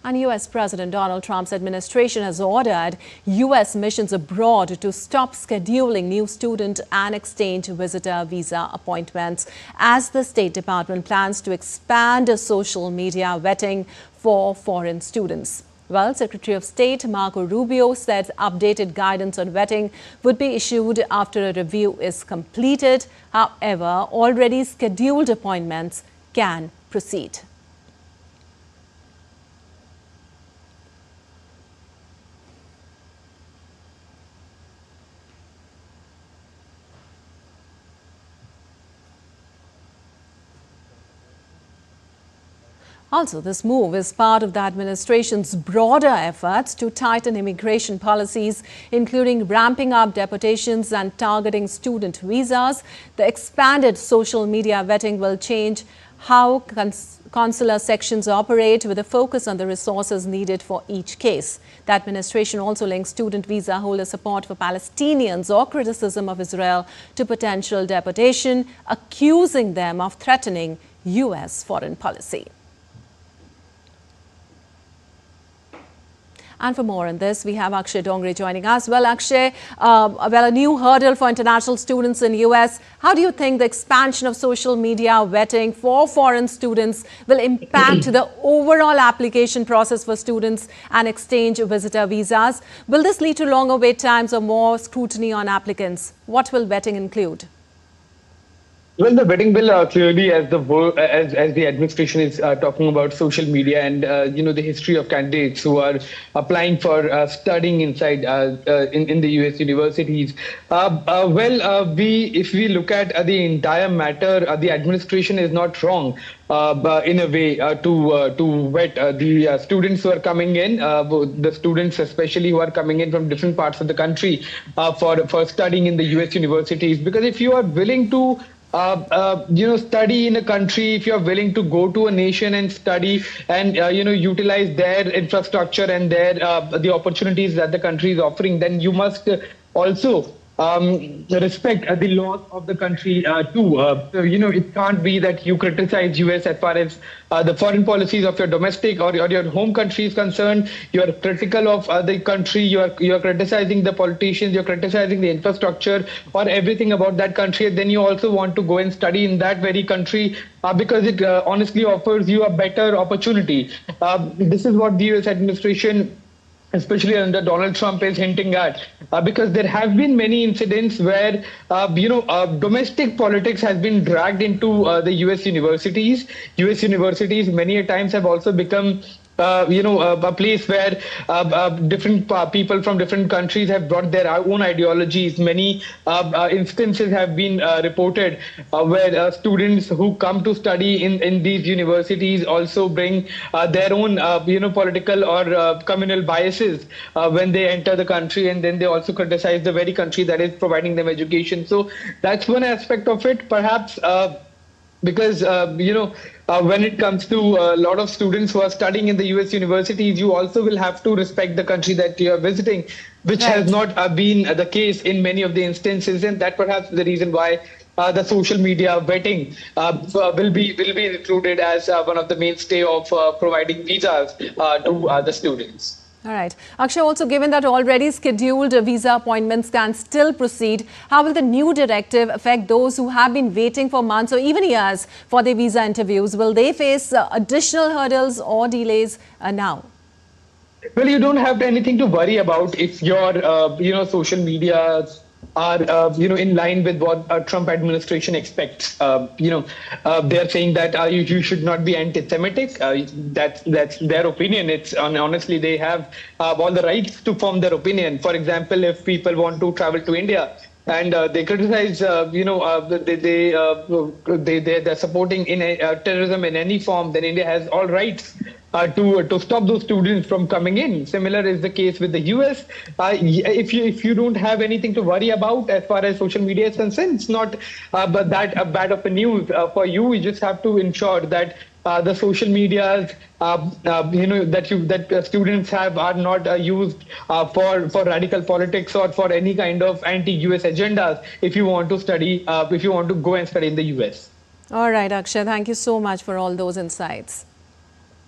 And U.S. President Donald Trump's administration has ordered U.S. missions abroad to stop scheduling new student and exchange visitor visa appointments as the State Department plans to expand social media vetting for foreign students. Well, Secretary of State Marco Rubio said updated guidance on vetting would be issued after a review is completed. However, already scheduled appointments can proceed. Also, this move is part of the administration's broader efforts to tighten immigration policies, including ramping up deportations and targeting student visas. The expanded social media vetting will change how consular sections operate, with a focus on the resources needed for each case. The administration also links student visa holder support for Palestinians or criticism of Israel to potential deportation, accusing them of threatening U.S. foreign policy. And for more on this, we have Akshay Dongre joining us. Well, Akshay, a new hurdle for international students in U.S. How do you think the expansion of social media vetting for foreign students will impact the overall application process for students and exchange visitor visas? Will this lead to longer wait times or more scrutiny on applicants? What will vetting include? Well, the vetting bill clearly, as the administration is talking about social media and the history of candidates who are applying for studying inside in the U.S. universities. If we look at the entire matter, the administration is not wrong in a way to vet the students who are coming in, the students especially who are coming in from different parts of the country for studying in the U.S. universities. Because if you are willing to study in a country, if you're willing to go to a nation and study and, utilize their infrastructure and the opportunities that the country is offering, then you must also respect the laws of the country too. It can't be that you criticize U.S. as far as the foreign policies of your domestic or your home country is concerned. You're critical of the country. You're criticizing the politicians. You're criticizing the infrastructure or everything about that country. And then you also want to go and study in that very country because it honestly offers you a better opportunity. This is what the U.S. administration, especially under Donald Trump, is hinting at, because there have been many incidents where, domestic politics has been dragged into the U.S. universities. U.S. universities many a times have also become a place where different people from different countries have brought their own ideologies. Many instances have been reported where students who come to study in these universities also bring their own, political or communal biases when they enter the country, and then they also criticize the very country that is providing them education. So that's one aspect of it, perhaps. Because, when it comes to a lot of students who are studying in the U.S. universities, you also will have to respect the country that you are visiting, which has not been the case in many of the instances. And that perhaps is the reason why the social media vetting will be included as one of the mainstay of providing visas to the students. All right. Akshay, also given that already scheduled visa appointments can still proceed, how will the new directive affect those who have been waiting for months or even years for their visa interviews? Will they face additional hurdles or delays now? Well, you don't have anything to worry about if your, social media are, in line with what Trump administration expects. They're saying that you should not be anti-Semitic. That's their opinion. Honestly, they have all the rights to form their opinion. For example, if people want to travel to India and they criticize, they're supporting terrorism in any form, then India has all rights to stop those students from coming in. Similar is the case with the US. If you don't have anything to worry about as far as social media is concerned, it's not that bad of a news for you. You just have to ensure that the social medias that students have are not used for radical politics or for any kind of anti-US agendas. If you want to study, if you want to go and study in the US. All right, Akshay, thank you so much for all those insights.